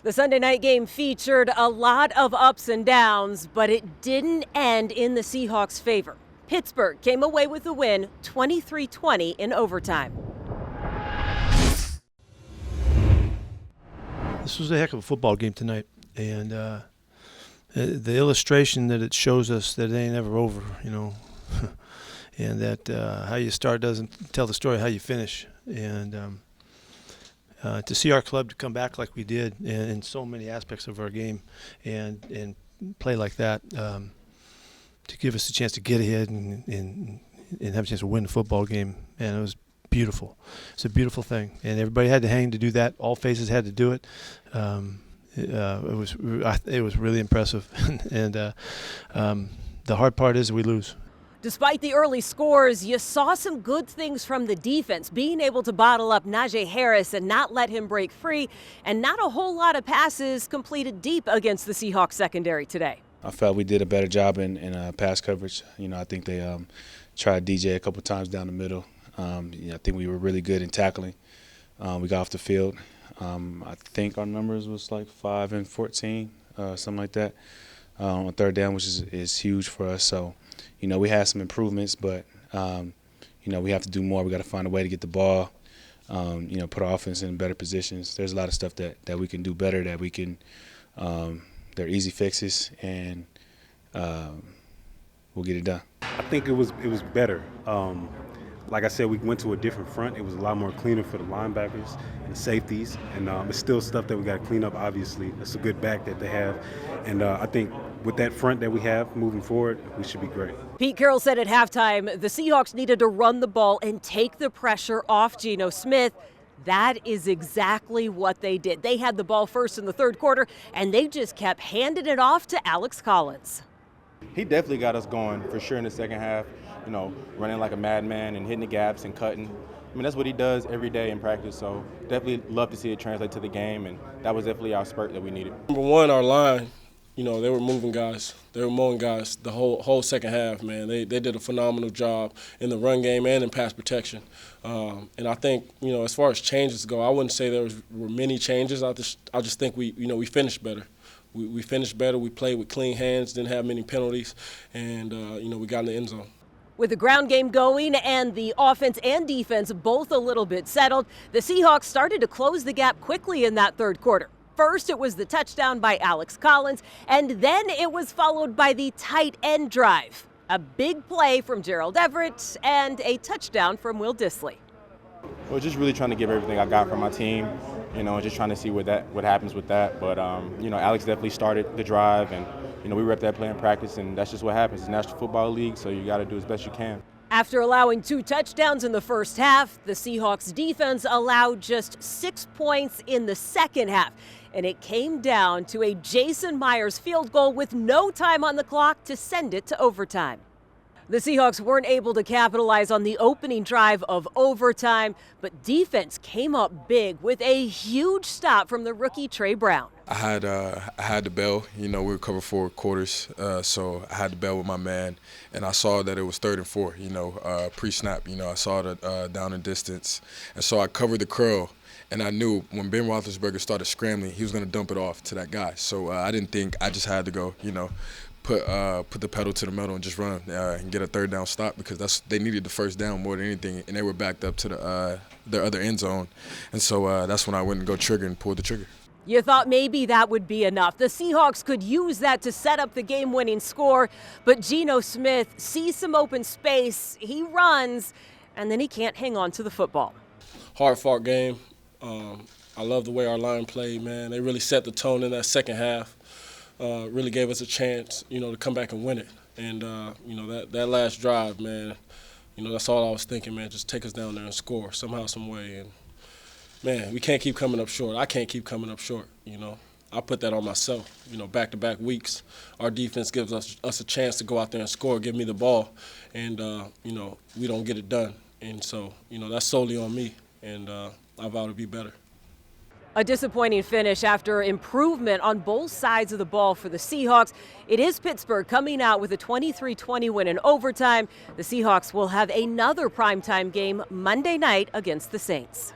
The Sunday night game featured a lot of ups and downs, but it didn't end in the Seahawks' favor. Pittsburgh came away with the win 23-20 in overtime. This was a heck of a football game tonight, and the illustration that it shows us that it ain't ever over, and that how you start doesn't tell the story of how you finish. And to see our club to come back like we did in so many aspects of our game and play like that, to give us a chance to get ahead and have a chance to win the football game, man, it was beautiful. It's a beautiful thing, and everybody had to hang to do that. All phases had to do it. It was really impressive, and the hard part is we lose. Despite the early scores, you saw some good things from the defense, being able to bottle up Najee Harris and not let him break free, and not a whole lot of passes completed deep against the Seahawks secondary today. I felt we did a better job in pass coverage. I think they tried DJ a couple times down the middle. I think we were really good in tackling. We got off the field. I think our numbers was like 5 and 14, something like that, on third down, which is huge for us. So, we had some improvements, but, we have to do more. We got to find a way to get the ball, put our offense in better positions. There's a lot of stuff that we can do better, that we can they're easy fixes, and we'll get it done. I think it was better. Like I said, we went to a different front. It was a lot more cleaner for the linebackers and the safeties, and it's still stuff that we got to clean up, obviously. It's a good back that they have, and I think with that front that we have moving forward, we should be great. Pete Carroll said at halftime the Seahawks needed to run the ball and take the pressure off Geno Smith. That is exactly what they did. They had the ball first in the third quarter, and they just kept handing it off to Alex Collins. He definitely got us going for sure in the second half, running like a madman and hitting the gaps and cutting. That's what he does every day in practice, so definitely love to see it translate to the game, and that was definitely our spurt that we needed. Number one, our line, they were moving guys. They were mowing guys the whole second half, man. They did a phenomenal job in the run game and in pass protection. And I think, as far as changes go, I wouldn't say were many changes. I just think we finished better. We finished better. We played with clean hands, didn't have many penalties, and, we got in the end zone. With the ground game going and the offense and defense both a little bit settled, the Seahawks started to close the gap quickly in that third quarter. First, it was the touchdown by Alex Collins, and then it was followed by the tight end drive. A big play from Gerald Everett and a touchdown from Will Dissly. Well, just really trying to give everything I got from my team, and just trying to see what happens with that. But, Alex definitely started the drive, and, we were at that play in practice, and that's just what happens. It's National Football League, so you got to do as best you can. After allowing 2 touchdowns in the first half, the Seahawks defense allowed just 6 points in the second half. And it came down to a Jason Myers field goal with no time on the clock to send it to overtime. The Seahawks weren't able to capitalize on the opening drive of overtime, but defense came up big with a huge stop from the rookie Trey Brown. I had the bell. We were covered 4 quarters, so I had the bell with my man, and I saw that it was 3rd and 4. Pre-snap. I saw the down and distance, and so I covered the curl. And I knew when Ben Roethlisberger started scrambling, he was going to dump it off to that guy. So I didn't think I just had to go, put the pedal to the metal and just run and get a 3rd down stop, because they needed the 1st down more than anything, and they were backed up to their other end zone. And so that's when I went and go trigger and pulled the trigger. You thought maybe that would be enough. The Seahawks could use that to set up the game-winning score, but Geno Smith sees some open space, he runs, and then he can't hang on to the football. Hard-fought game. I love the way our line played, man. They really set the tone in that second half. Really gave us a chance, to come back and win it. And, that last drive, man, that's all I was thinking, man. Just take us down there and score somehow, some way. And, man, we can't keep coming up short. I can't keep coming up short, I put that on myself, back-to-back weeks. Our defense gives us a chance to go out there and score, give me the ball, and, we don't get it done. And so, that's solely on me, and I vow to be better. A disappointing finish after improvement on both sides of the ball for the Seahawks. It is Pittsburgh coming out with a 23-20 win in overtime. The Seahawks will have another primetime game Monday night against the Saints.